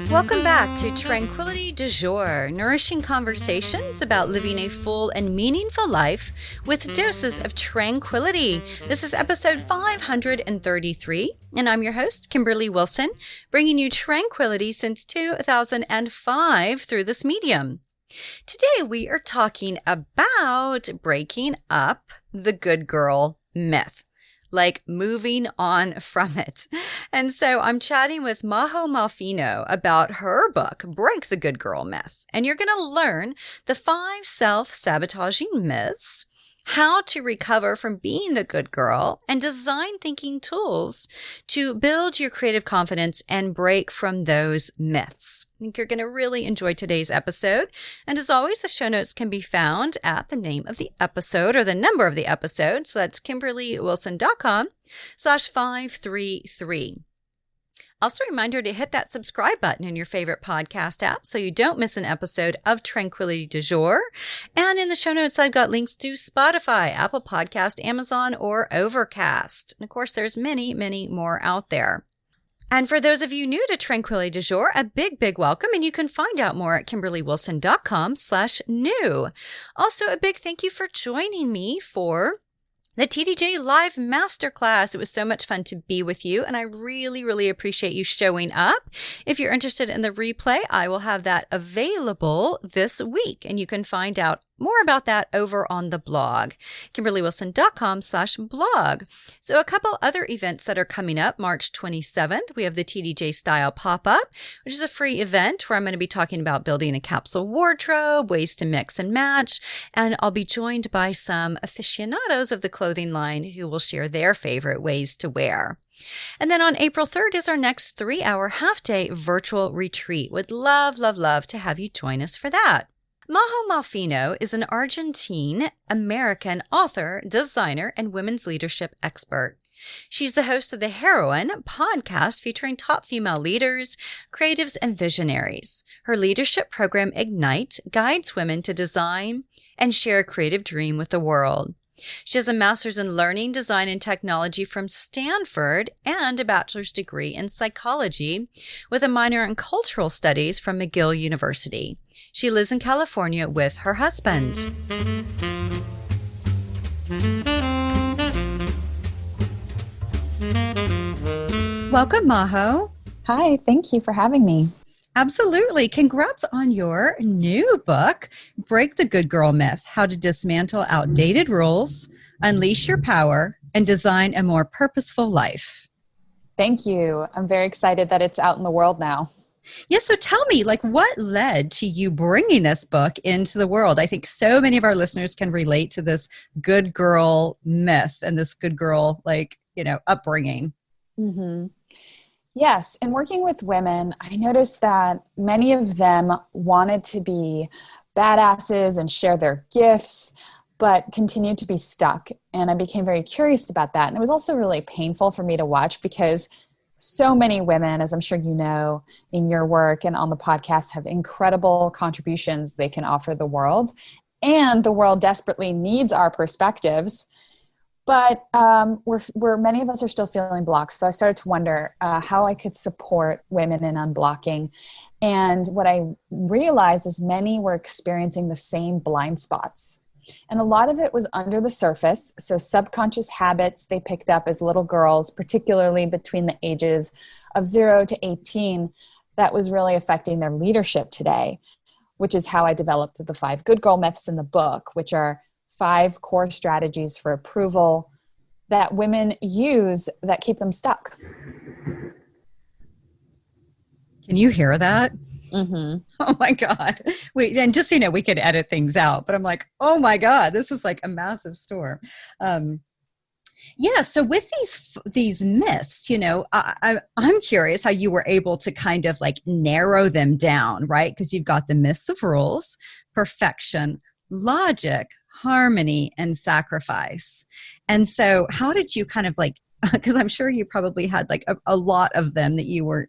Welcome back to Tranquility du Jour, nourishing conversations about living a full and meaningful life with doses of tranquility. This is episode 533, and I'm your host, Kimberly Wilson, bringing you tranquility since 2005 through this medium. Today we are talking about breaking up the good girl myth. Like moving on from it. And so I'm chatting with Majo Molfino about her book, Break the Good Girl Myth. And you're going to learn the 5 self-sabotaging myths, how to recover from being the good girl, and design thinking tools to build your creative confidence and break from those myths. I think you're going to really enjoy today's episode. And as always, the show notes can be found at the name of the episode or the number of the episode. So that's kimberlywilson.com/533. Also, a reminder to hit that subscribe button in your favorite podcast app so you don't miss an episode of Tranquility du Jour. And in the show notes, I've got links to Spotify, Apple Podcast, Amazon, or Overcast. And of course, there's many, many more out there. And for those of you new to Tranquility du Jour, a big welcome, and you can find out more at kimberlywilson.com/new. Also, a big thank you for joining me for the TDJ Live Masterclass. It was so much fun to be with you, and I really appreciate you showing up. If you're interested in the replay, I will have that available this week, and you can find out more about that over on the blog, kimberlywilson.com/blog. So a couple other events that are coming up. March 27th, we have the TDJ Style Pop-Up, which is a free event where I'm going to be talking about building a capsule wardrobe, ways to mix and match, and I'll be joined by some aficionados of the clothing line who will share their favorite ways to wear. And then on April 3rd is our next 3-hour half-day virtual retreat. Would love to have you join us for that. Majo Molfino is an Argentine-American author, designer, and women's leadership expert. She's the host of the Heroine podcast featuring top female leaders, creatives, and visionaries. Her leadership program, Ignite, guides women to design and share a creative dream with the world. She has a master's in learning, design, and technology from Stanford and a bachelor's degree in psychology with a minor in cultural studies from McGill University. She lives in California with her husband. Welcome, Majo. Hi, thank you for having me. Absolutely. Congrats on your new book, Break the Good Girl Myth, How to Dismantle Outdated Rules, Unleash Your Power, and Design a More Purposeful Life. Thank you. I'm very excited that it's out in the world now. Yeah, so tell me, what led to you bringing this book into the world? I think so many of our listeners can relate to this good girl myth and this good girl, upbringing. Mm-hmm. Yes. And working with women, I noticed that many of them wanted to be badasses and share their gifts, but continued to be stuck. And I became very curious about that. And it was also really painful for me to watch because so many women, as I'm sure you know, in your work and on the podcast have incredible contributions they can offer the world. And the world desperately needs our perspectives. But many of us are still feeling blocked. So I started to wonder how I could support women in unblocking. And what I realized is many were experiencing the same blind spots. And a lot of it was under the surface. So subconscious habits they picked up as little girls, particularly between the ages of 0 to 18, that was really affecting their leadership today, which is how I developed the 5 good girl myths in the book, which are 5 core strategies for approval that women use that keep them stuck. Can you hear that? Mm-hmm. Oh my God. And just so you know, we could edit things out, but I'm like, oh my God, this is like a massive storm. Yeah. So with these myths, I'm curious how you were able to kind of narrow them down, right? Because you've got the myths of rules, perfection, logic, harmony, and sacrifice. And so how did you kind of because I'm sure you probably had a lot of them that you were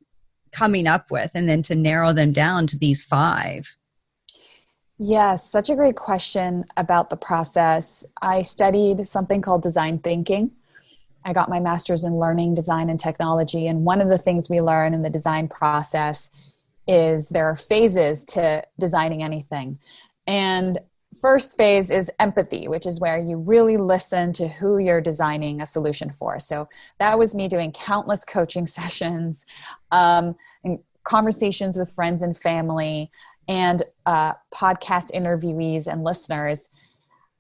coming up with, and then to narrow them down to these 5. Yes, such a great question about the process. I studied something called design thinking, I got my master's in learning, design, and technology. And one of the things we learn in the design process is there are phases to designing anything. And first phase is empathy, which is where you really listen to who you're designing a solution for. So that was me doing countless coaching sessions, and conversations with friends and family, and podcast interviewees and listeners.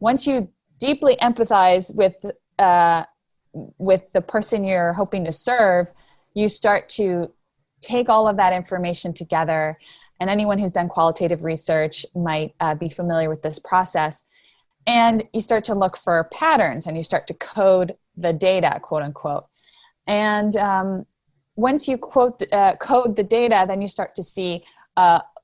Once you deeply empathize with the person you're hoping to serve, you start to take all of that information together. And anyone who's done qualitative research might be familiar with this process. And you start to look for patterns and you start to code the data, quote unquote. And once you code the data, then you start to see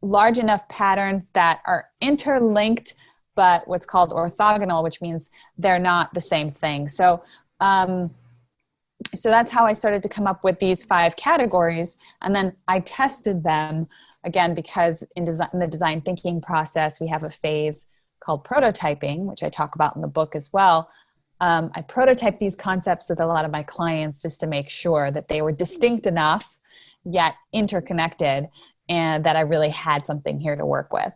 large enough patterns that are interlinked, but what's called orthogonal, which means they're not the same thing. So that's how I started to come up with these 5 categories. And then I tested them again, because in the design thinking process, we have a phase called prototyping, which I talk about in the book as well. I prototyped these concepts with a lot of my clients just to make sure that they were distinct enough, yet interconnected, and that I really had something here to work with.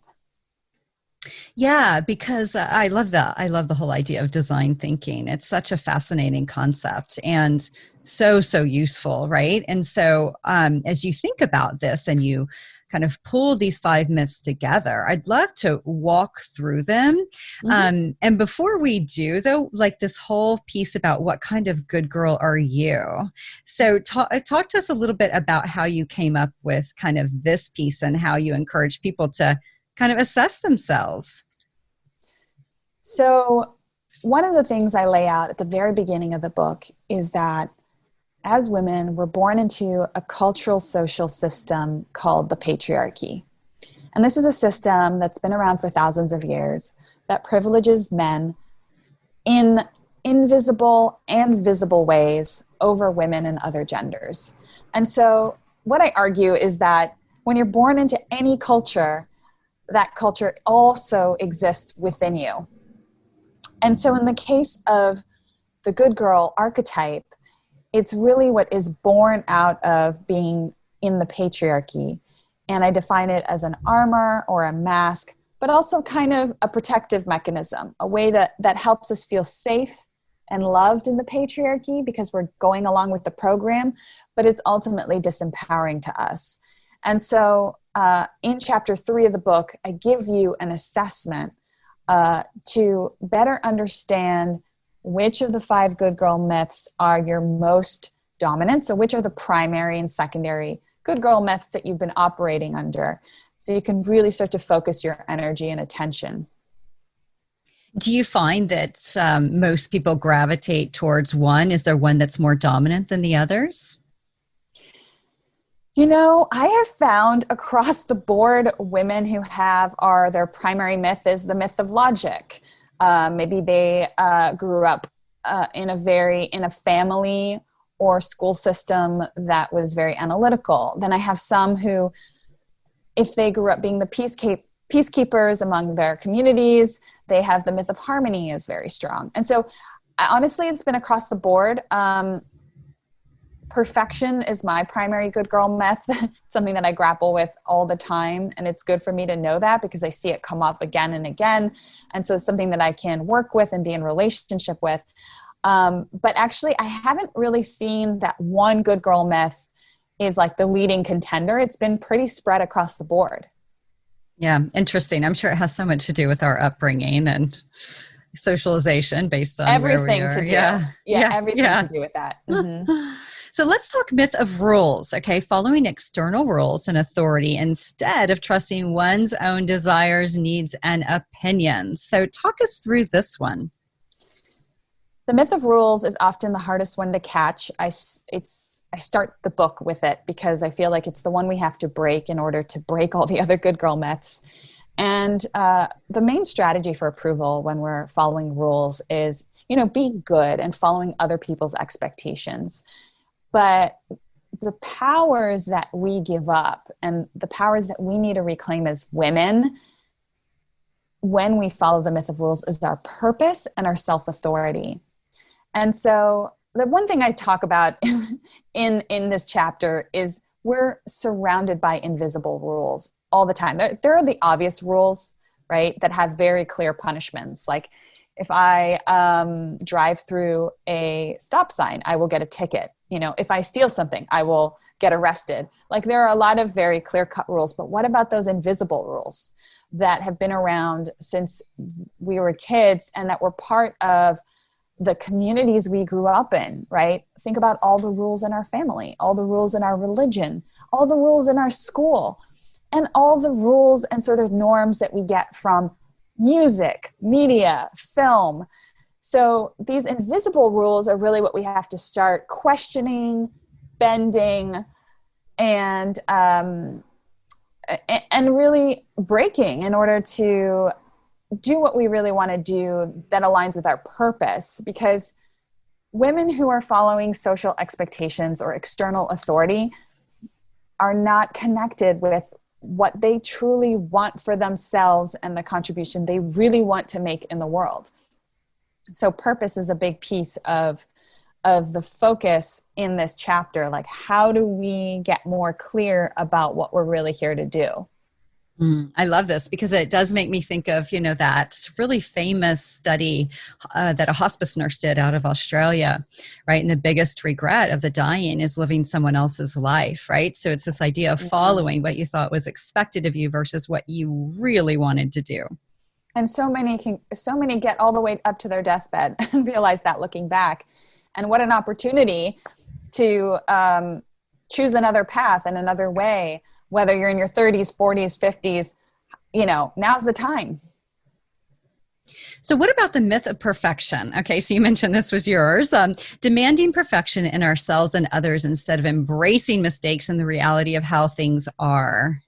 Yeah, because I love that. I love the whole idea of design thinking. It's such a fascinating concept and so useful, right? And so as you think about this and you kind of pull these 5 myths together, I'd love to walk through them. Mm-hmm. And before we do, though, like this whole piece about what kind of good girl are you? So talk to us a little bit about how you came up with kind of this piece and how you encourage people to kind of assess themselves. So one of the things I lay out at the very beginning of the book is that as women, we're born into a cultural social system called the patriarchy. And this is a system that's been around for thousands of years that privileges men in invisible and visible ways over women and other genders. And so what I argue is that when you're born into any culture, that culture also exists within you. And so in the case of the good girl archetype, it's really what is born out of being in the patriarchy. And I define it as an armor or a mask, but also kind of a protective mechanism, a way that helps us feel safe and loved in the patriarchy because we're going along with the program, but it's ultimately disempowering to us. And so in chapter 3 of the book, I give you an assessment to better understand which of the 5 good girl myths are your most dominant. So which are the primary and secondary good girl myths that you've been operating under. So you can really start to focus your energy and attention. Do you find that most people gravitate towards one? Is there one that's more dominant than the others? You know, I have found across the board women who their primary myth is the myth of logic. Maybe they grew up in a family or school system that was very analytical. Then I have some who, if they grew up being the peacekeepers among their communities, they have the myth of harmony is very strong. And so honestly, it's been across the board. Perfection is my primary good girl myth. It's something that I grapple with all the time. And it's good for me to know that because I see it come up again and again. And so it's something that I can work with and be in relationship with. But actually, I haven't really seen that one good girl myth is like the leading contender. It's been pretty spread across the board. Yeah, interesting. I'm sure it has so much to do with our upbringing and socialization based on everything where we are. To do. Everything to do with that. Mm-hmm. So let's talk myth of rules, okay? Following external rules and authority instead of trusting one's own desires, needs, and opinions. So talk us through this one. The myth of rules is often the hardest one to catch. I start the book with it because I feel like it's the one we have to break in order to break all the other good girl myths. And the main strategy for approval when we're following rules is, be good and following other people's expectations. But the powers that we give up and the powers that we need to reclaim as women when we follow the myth of rules is our purpose and our self-authority. And so the one thing I talk about in this chapter is we're surrounded by invisible rules all the time. There are the obvious rules, right, that have very clear punishments. Like if I drive through a stop sign, I will get a ticket. You know, if I steal something, I will get arrested. Like there are a lot of very clear-cut rules, but what about those invisible rules that have been around since we were kids and that were part of the communities we grew up in, right? Think about all the rules in our family, all the rules in our religion, all the rules in our school, and all the rules and sort of norms that we get from music, media, film. So these invisible rules are really what we have to start questioning, bending, and really breaking in order to do what we really want to do that aligns with our purpose. Because women who are following social expectations or external authority are not connected with what they truly want for themselves and the contribution they really want to make in the world. So purpose is a big piece of the focus in this chapter. Like, how do we get more clear about what we're really here to do? I love this because it does make me think of, that really famous study that a hospice nurse did out of Australia, right? And the biggest regret of the dying is living someone else's life, right? So it's this idea of following what you thought was expected of you versus what you really wanted to do. And so many get all the way up to their deathbed and realize that looking back. And what an opportunity to choose another path and another way, whether you're in your 30s, 40s, 50s, now's the time. So what about the myth of perfection? Okay, so you mentioned this was yours. Demanding perfection in ourselves and others instead of embracing mistakes and the reality of how things are.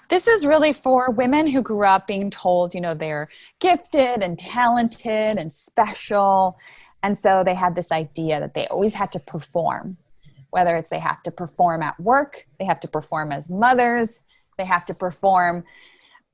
This is really for women who grew up being told, they're gifted and talented and special. And so they had this idea that they always had to perform, whether it's they have to perform at work, they have to perform as mothers, they have to perform,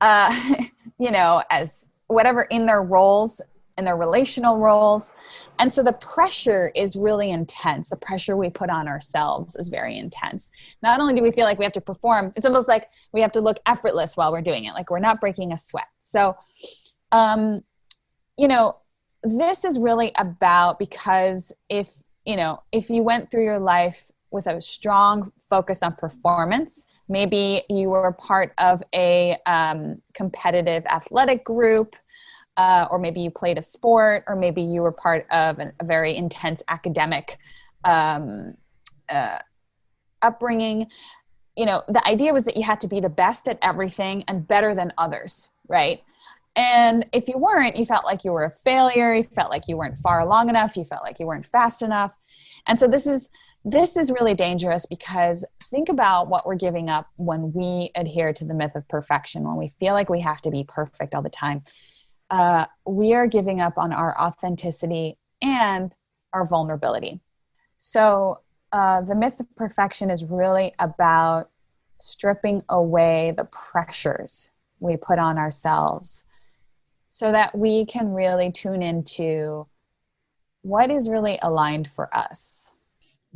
as whatever in their roles, in their relational roles. And so the pressure is really intense. The pressure we put on ourselves is very intense. Not only do we feel like we have to perform, it's almost like we have to look effortless while we're doing it, like we're not breaking a sweat. So, this is really about, because if you went through your life with a strong focus on performance, maybe you were part of a competitive athletic group, or maybe you played a sport, or maybe you were part of a very intense academic upbringing. The idea was that you had to be the best at everything and better than others, right? And if you weren't, you felt like you were a failure. You felt like you weren't far along enough. You felt like you weren't fast enough. And so this is really dangerous, because think about what we're giving up when we adhere to the myth of perfection, when we feel like we have to be perfect all the time. We are giving up on our authenticity and our vulnerability. So the myth of perfection is really about stripping away the pressures we put on ourselves so that we can really tune into what is really aligned for us.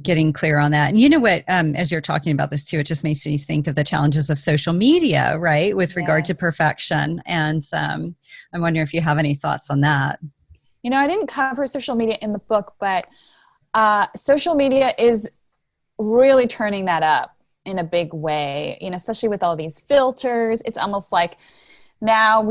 Getting clear on that. And you know what, as you're talking about this too, it just makes me think of the challenges of social media, right? With regard to perfection. And I'm wondering if you have any thoughts on that. I didn't cover social media in the book, but social media is really turning that up in a big way, especially with all these filters. It's almost like now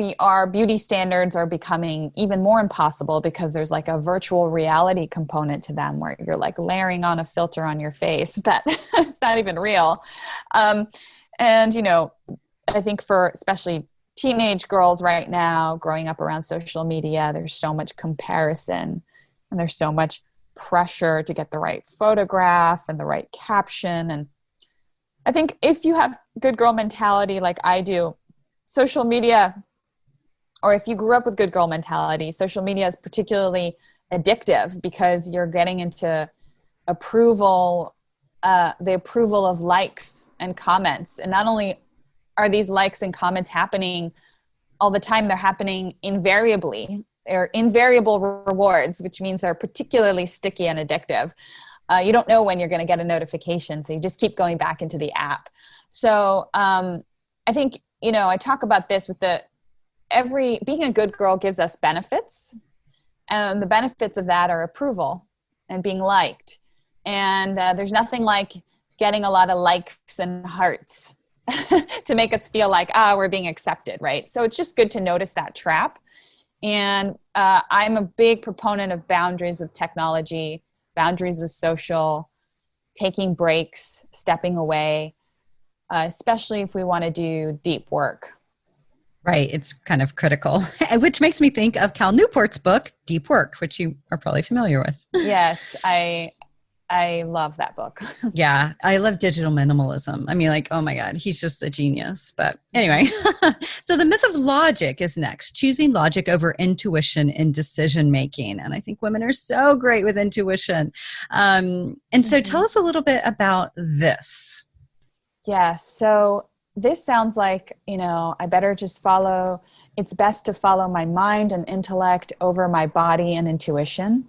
beauty standards are becoming even more impossible because there's like a virtual reality component to them where you're like layering on a filter on your face that it's not even real. And, I think for especially teenage girls right now growing up around social media, there's so much comparison and there's so much pressure to get the right photograph and the right caption. And I think if you have good girl mentality like I do, social media, or if you grew up with good girl mentality, social media is particularly addictive because you're getting into the approval of likes and comments. And not only are these likes and comments happening all the time, they're happening invariably. they're invariable rewards, which means they're particularly sticky and addictive. You don't know when you're going to get a notification, so you just keep going back into the app. So I think, I talk about this with being a good girl gives us benefits, and the benefits of that are approval and being liked. And there's nothing like getting a lot of likes and hearts to make us feel like, we're being accepted, right? So it's just good to notice that trap. And I'm a big proponent of boundaries with technology, boundaries with social, taking breaks, stepping away, especially if we want to do deep work. Right. It's kind of critical, which makes me think of Cal Newport's book, Deep Work, which you are probably familiar with. Yes, I love that book. Yeah, I love digital minimalism. I mean, oh my God, he's just a genius. But anyway, so the myth of logic is next, choosing logic over intuition in decision making. And I think women are so great with intuition. And so tell us a little bit about this. Yeah, so this sounds like, I better just it's best to follow my mind and intellect over my body and intuition.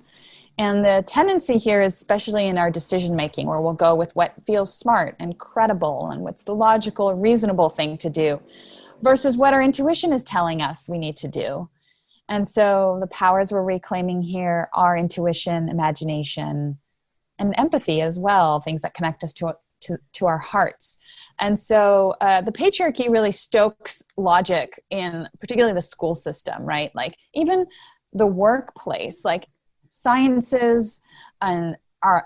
And the tendency here is, especially in our decision making, where we'll go with what feels smart and credible and what's the logical, reasonable thing to do versus what our intuition is telling us we need to do. And so the powers we're reclaiming here are intuition, imagination, and empathy as well, things that connect us to our hearts. And so the patriarchy really stokes logic in particularly the school system, right? Like even the workplace, like sciences and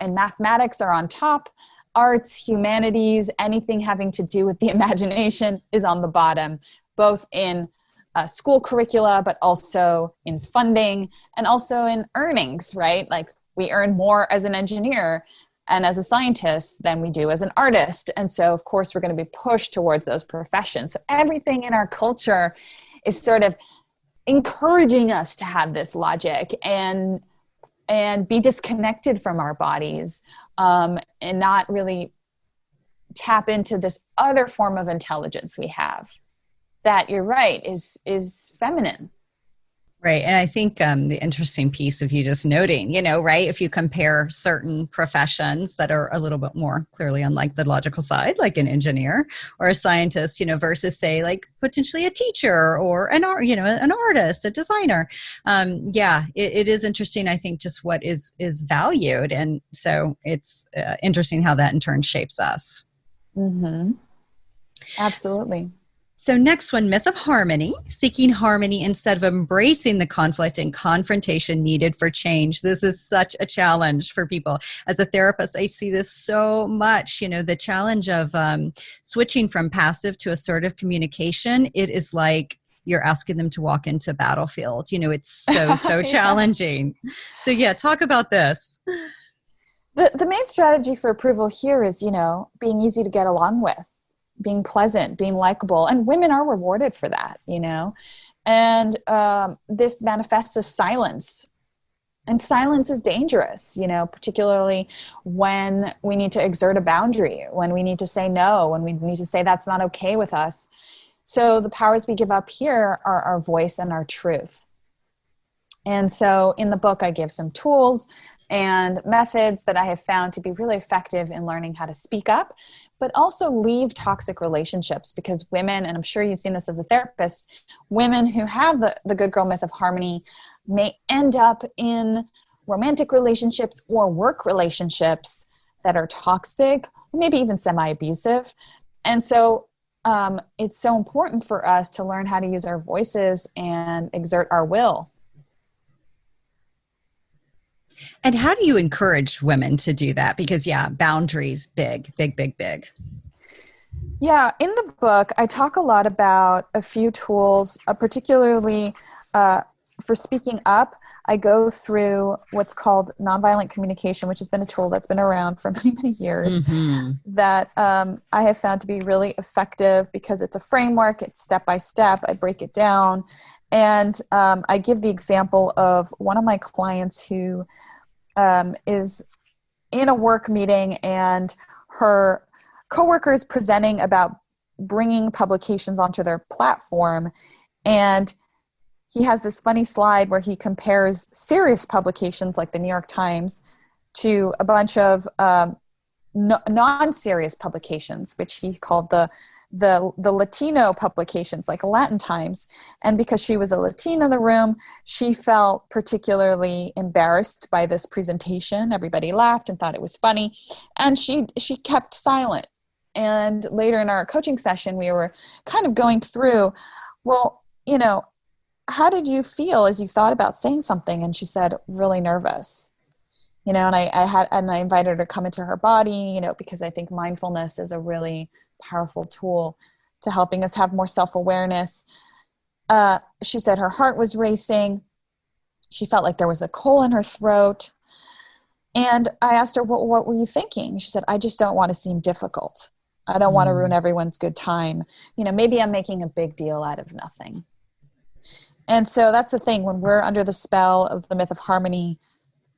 mathematics are on top. Arts, humanities, anything having to do with the imagination is on the bottom, both in school curricula, but also in funding and also in earnings, right? Like we earn more as an engineer and as a scientist than we do as an artist. And so, of course, we're going to be pushed towards those professions. So everything in our culture is sort of encouraging us to have this logic and be disconnected from our bodies and not really tap into this other form of intelligence we have that, you're right, is feminine. Right. And I think the interesting piece of you just noting, right, if you compare certain professions that are a little bit more clearly on the logical side, like an engineer or a scientist, versus say potentially a teacher or an artist, a designer. It is interesting, I think, just what is valued. And so it's interesting how that in turn shapes us. Mm-hmm. Absolutely. So next one, myth of harmony, seeking harmony instead of embracing the conflict and confrontation needed for change. This is such a challenge for people. As a therapist, I see this so much, the challenge of switching from passive to assertive communication. It is like you're asking them to walk into a battlefield. It's so Yeah. challenging. So talk about this. The main strategy for approval here is, being easy to get along with, being pleasant, being likable, and women are rewarded for that, and this manifests as silence, and silence is dangerous, particularly when we need to exert a boundary, when we need to say no, when we need to say that's not okay with us. So the powers we give up here are our voice and our truth. And so in the book, I give some tools and methods that I have found to be really effective in learning how to speak up, but also leave toxic relationships, because women, and I'm sure you've seen this as a therapist, women who have the good girl myth of harmony may end up in romantic relationships or work relationships that are toxic, maybe even semi-abusive. And so it's so important for us to learn how to use our voices and exert our will. And how do you encourage women to do that? Because boundaries, big. Yeah, in the book, I talk a lot about a few tools, particularly for speaking up. I go through what's called nonviolent communication, which has been a tool that's been around for many, many years, that I have found to be really effective because it's a framework, it's step by step, I break it down. And I give the example of one of my clients who is in a work meeting, and her coworker is presenting about bringing publications onto their platform, and he has this funny slide where he compares serious publications like the New York Times to a bunch of non-serious publications, which he called the Latino publications, like Latin Times. And because she was a Latina in the room, she felt particularly embarrassed by this presentation. Everybody laughed and thought it was funny, and she kept silent. And later in our coaching session, we were kind of going through, well, how did you feel as you thought about saying something? And she said, really nervous. And I invited her to come into her body, because I think mindfulness is a really powerful tool to helping us have more self-awareness. She said her heart was racing. She felt like there was a coal in her throat. And I asked her, what were you thinking? She said, I just don't want to seem difficult. I don't want to ruin everyone's good time. Maybe I'm making a big deal out of nothing. And so that's the thing. When we're under the spell of the myth of harmony,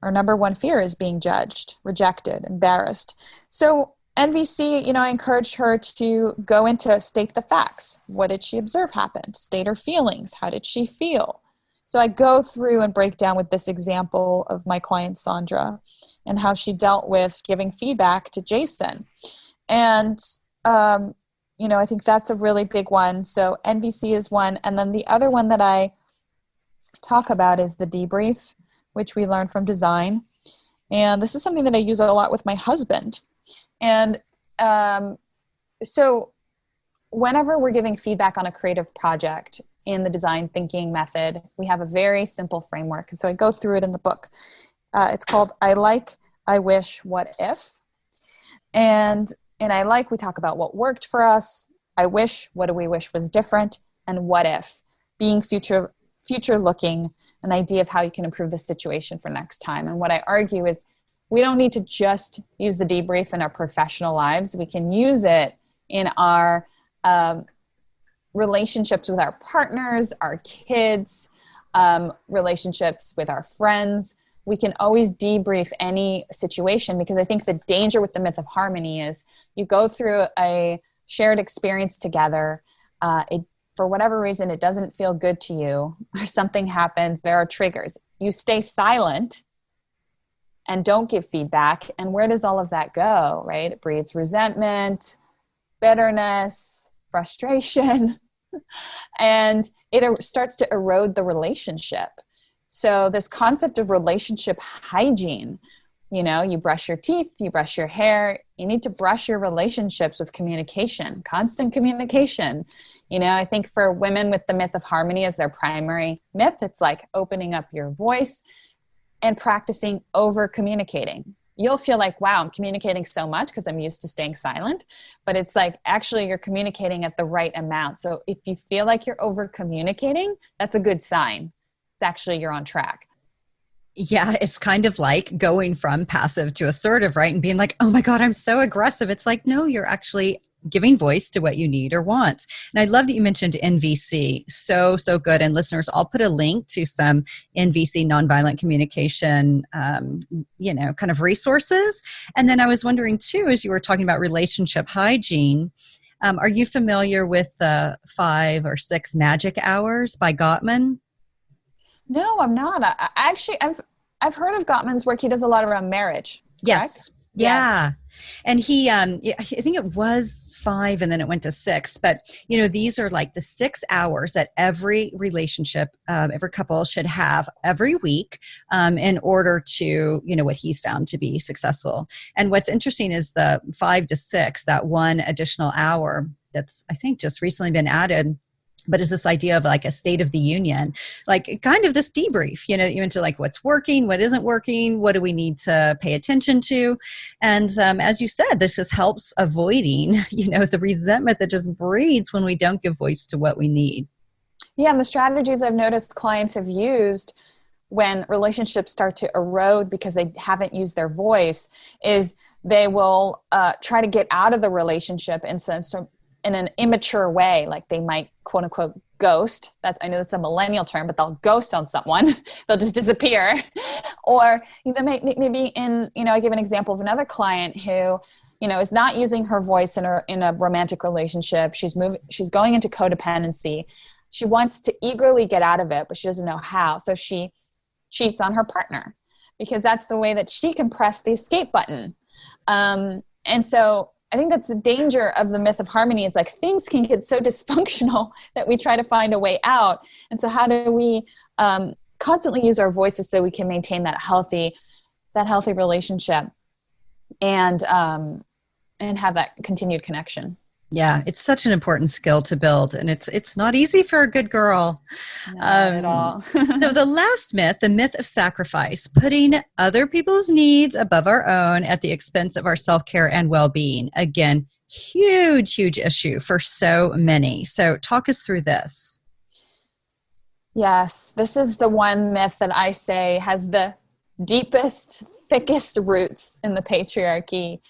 our number one fear is being judged, rejected, embarrassed. So NVC, I encouraged her to go into state the facts. What did she observe happened? State her feelings. How did she feel? So I go through and break down with this example of my client, Sandra, and how she dealt with giving feedback to Jason. And, I think that's a really big one. So NVC is one. And then the other one that I talk about is the debrief, which we learned from design. And this is something that I use a lot with my husband. And so whenever we're giving feedback on a creative project in the design thinking method, we have a very simple framework. So I go through it in the book. It's called I like, I wish, what if? And I like, we talk about what worked for us. I wish, what do we wish was different? And what if, being future looking, an idea of how you can improve the situation for next time. And what I argue is we don't need to just use the debrief in our professional lives. We can use it in our relationships with our partners, our kids, relationships with our friends. We can always debrief any situation, because I think the danger with the myth of harmony is you go through a shared experience together. For whatever reason, it doesn't feel good to you, or something happens, there are triggers. You stay silent and don't give feedback. And where does all of that go, right? It breeds resentment, bitterness, frustration, and it starts to erode the relationship. So this concept of relationship hygiene, you brush your teeth, you brush your hair, you need to brush your relationships with communication, constant communication. I think for women with the myth of harmony as their primary myth, it's like opening up your voice and practicing over communicating. You'll feel like, wow, I'm communicating so much because I'm used to staying silent, but it's like, actually you're communicating at the right amount. So if you feel like you're over communicating, that's a good sign. It's actually you're on track. Yeah, it's kind of like going from passive to assertive, right? And being like, oh my God, I'm so aggressive. It's like, no, you're actually giving voice to what you need or want. And I love that you mentioned NVC. So good. And listeners, I'll put a link to some NVC, nonviolent communication, kind of resources. And then I was wondering too, as you were talking about relationship hygiene, are you familiar with 5 or 6 magic hours by Gottman? No, I'm not. I've heard of Gottman's work. He does a lot around marriage. Correct? Yes. Yeah. And he, I think it was 5 and then it went to 6, but these are like the 6 hours that every relationship, every couple should have every week, in order to, what he's found to be successful. And what's interesting is the 5 to 6, that one additional hour that's, I think, just recently been added, but is this idea of like a state of the union, like kind of this debrief, you into like what's working, what isn't working, what do we need to pay attention to? And as you said, this just helps avoiding, the resentment that just breeds when we don't give voice to what we need. Yeah, and the strategies I've noticed clients have used when relationships start to erode because they haven't used their voice is they will try to get out of the relationship in an immature way, like they might quote unquote ghost. I know that's a millennial term, but they'll ghost on someone. They'll just disappear. Or maybe I give an example of another client who, is not using her voice in a romantic relationship. She's going into codependency. She wants to eagerly get out of it, but she doesn't know how. So she cheats on her partner because that's the way that she can press the escape button. And so I think that's the danger of the myth of harmony. It's like things can get so dysfunctional that we try to find a way out. And so how do we constantly use our voices so we can maintain that healthy relationship and have that continued connection? Yeah, it's such an important skill to build, and it's not easy for a good girl. Not at all. So the last myth, the myth of sacrifice, putting other people's needs above our own at the expense of our self-care and well-being. Again, huge issue for so many. So talk us through this. Yes, this is the one myth that I say has the deepest, thickest roots in the patriarchy.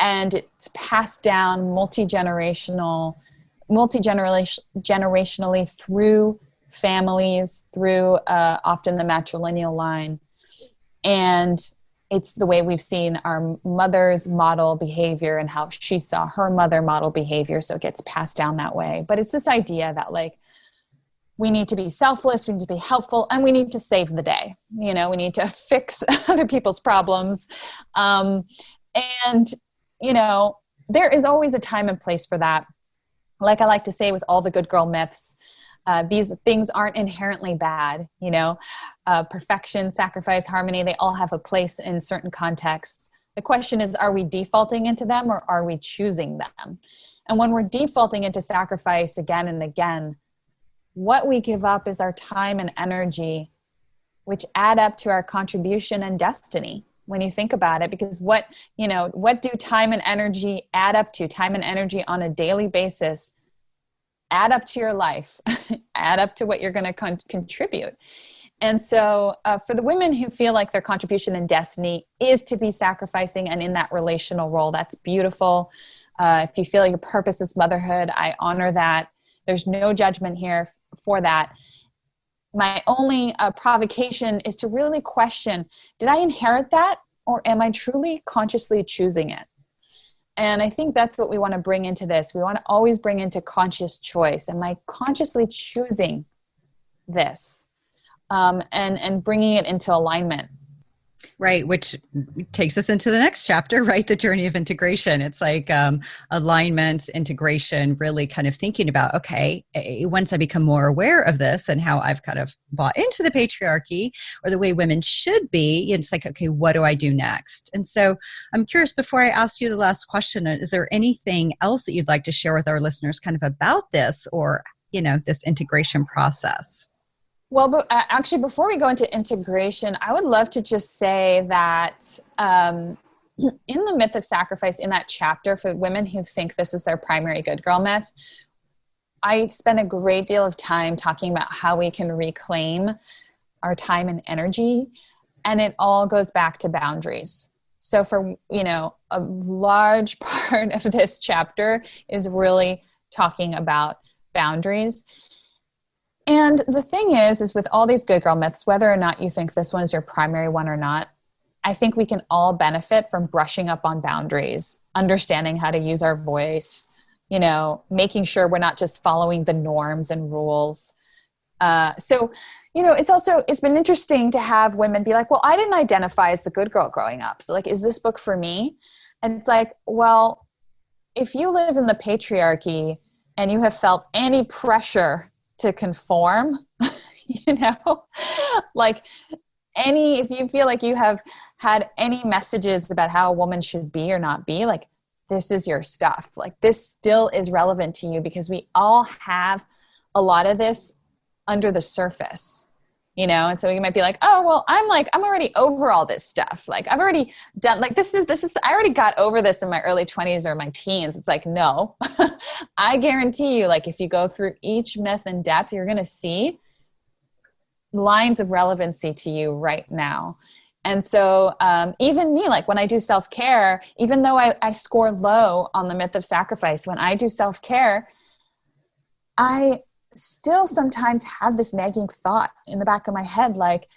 And it's passed down multi-generationally through families, through often the matrilineal line. And it's the way we've seen our mother's model behavior and how she saw her mother model behavior. So it gets passed down that way. But it's this idea that like, we need to be selfless, we need to be helpful, and we need to save the day. We need to fix other people's problems. There is always a time and place for that. Like I like to say with all the good girl myths, these things aren't inherently bad. Perfection, sacrifice, harmony, they all have a place in certain contexts. The question is, are we defaulting into them or are we choosing them? And when we're defaulting into sacrifice again and again, what we give up is our time and energy, which add up to our contribution and destiny. When you think about it, because what do time and energy add up to? Time and energy on a daily basis add up to your life, add up to what you're going to contribute. And so for the women who feel like their contribution and destiny is to be sacrificing and in that relational role, that's beautiful. If you feel your purpose is motherhood, I honor that. There's no judgment here for that. My only provocation is to really question, did I inherit that or am I truly consciously choosing it? And I think that's what we want to bring into this. We want to always bring into conscious choice. Am I consciously choosing this and bringing it into alignment? Right, which takes us into the next chapter, right? The journey of integration. It's like alignment, integration, really kind of thinking about, okay, once I become more aware of this and how I've kind of bought into the patriarchy or the way women should be, it's like, okay, what do I do next? And so I'm curious, before I ask you the last question, is there anything else that you'd like to share with our listeners kind of about this or, this integration process? Well, but actually, before we go into integration, I would love to just say that in the myth of sacrifice, in that chapter, for women who think this is their primary good girl myth, I spend a great deal of time talking about how we can reclaim our time and energy, and it all goes back to boundaries. So for, a large part of this chapter is really talking about boundaries. And the thing is with all these good girl myths, whether or not you think this one is your primary one or not, I think we can all benefit from brushing up on boundaries, understanding how to use our voice, making sure we're not just following the norms and rules. It's been interesting to have women be like, well, I didn't identify as the good girl growing up. So like, is this book for me? And it's like, well, if you live in the patriarchy and you have felt any pressure to conform, if you feel like you have had any messages about how a woman should be or not be, like, this is your stuff. Like, this still is relevant to you because we all have a lot of this under the surface, and so you might be like, oh, well, I'm already over all this stuff. Like, I've already done, like, I already got over this in my early 20s or my teens. It's like, no, I guarantee you, like, if you go through each myth in depth, you're going to see lines of relevancy to you right now. And so even me, like when I do self-care, even though I score low on the myth of sacrifice, when I do self-care, I still sometimes have this nagging thought in the back of my head, like,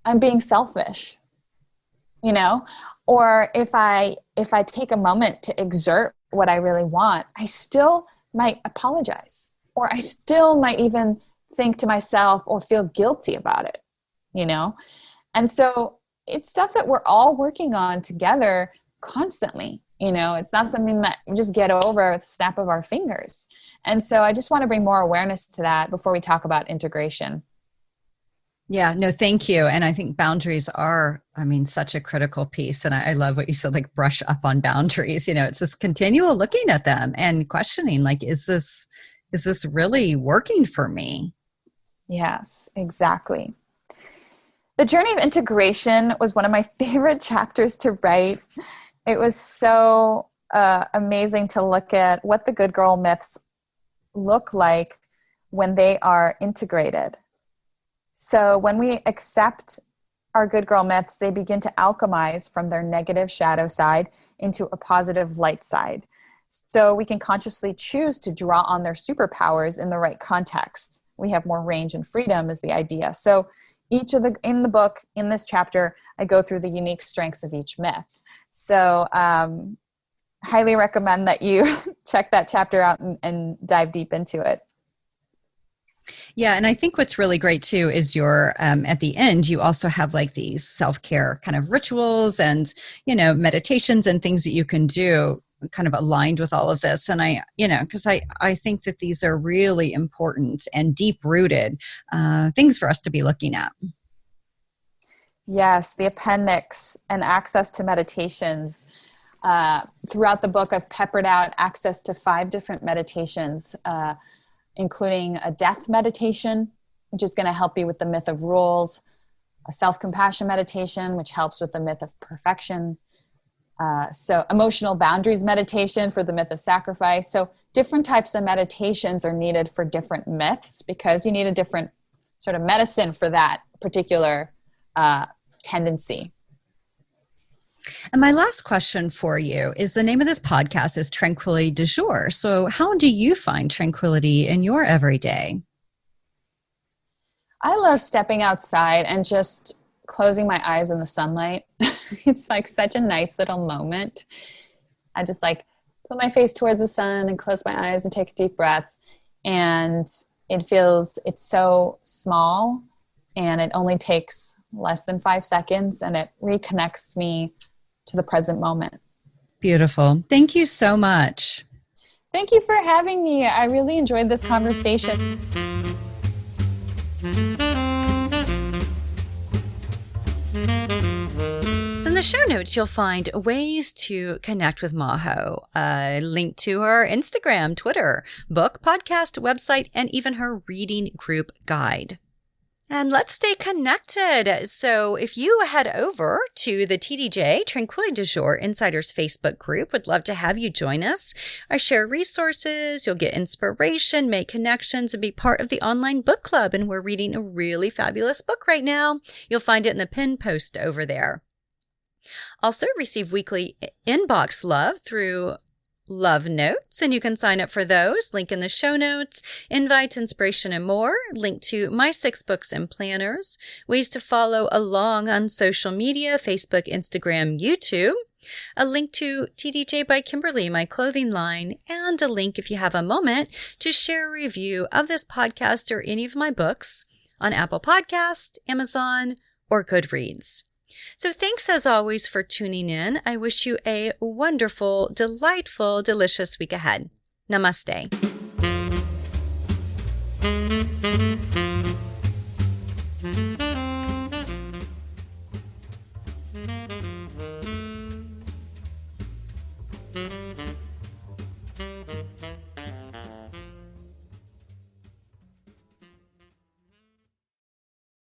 I'm being selfish, or if I take a moment to exert what I really want, I still might apologize or I still might even think to myself or feel guilty about it, you know? And so it's stuff that we're all working on together constantly. You know, it's not something that we just get over with the snap of our fingers. And so I just want to bring more awareness to that before we talk about integration. Yeah, no, thank you. And I think boundaries are, such a critical piece. And I love what you said, like brush up on boundaries. You know, it's this continual looking at them and questioning, like, is this really working for me? Yes, exactly. The journey of integration was one of my favorite chapters to write. It was so amazing to look at what the good girl myths look like when they are integrated. So when we accept our good girl myths, they begin to alchemize from their negative shadow side into a positive light side. So we can consciously choose to draw on their superpowers in the right context. We have more range and freedom is the idea. So in the book, in this chapter, I go through the unique strengths of each myth. So highly recommend that you check that chapter out and dive deep into it. Yeah. And I think what's really great too is your, at the end, you also have like these self-care kind of rituals and, meditations and things that you can do kind of aligned with all of this. And because I think that these are really important and deep-rooted things for us to be looking at. Yes, the appendix and access to meditations. Throughout the book, I've peppered out access to 5 different meditations, including a death meditation, which is going to help you with the myth of rules, a self-compassion meditation, which helps with the myth of perfection, so emotional boundaries meditation for the myth of sacrifice. So different types of meditations are needed for different myths because you need a different sort of medicine for that particular tendency. And my last question for you is, the name of this podcast is Tranquility du Jour. So how do you find tranquility in your everyday? I love stepping outside and just closing my eyes in the sunlight. It's like such a nice little moment. I just like put my face towards the sun and close my eyes and take a deep breath. And it's so small and it only takes less than 5 seconds and it reconnects me to the present moment. Beautiful. Thank you so much. Thank you for having me. I really enjoyed this conversation. So in the show notes, you'll find ways to connect with Majo, a link to her Instagram, Twitter, book, podcast, website, and even her reading group guide. And let's stay connected. So if you head over to the TDJ, Tranquility du Jour Insiders Facebook group, would love to have you join us. I share resources, you'll get inspiration, make connections, and be part of the online book club. And we're reading a really fabulous book right now. You'll find it in the pinned post over there. Also receive weekly inbox love through Love Notes, and you can sign up for those. Link in the show notes, invites, inspiration, and more. Link to my 6 books and planners, ways to follow along on social media, Facebook, Instagram, YouTube, a link to TDJ by Kimberly, my clothing line, and a link, if you have a moment, to share a review of this podcast or any of my books on Apple Podcasts, Amazon, or Goodreads. So thanks as always for tuning in. I wish you a wonderful, delightful, delicious week ahead. Namaste.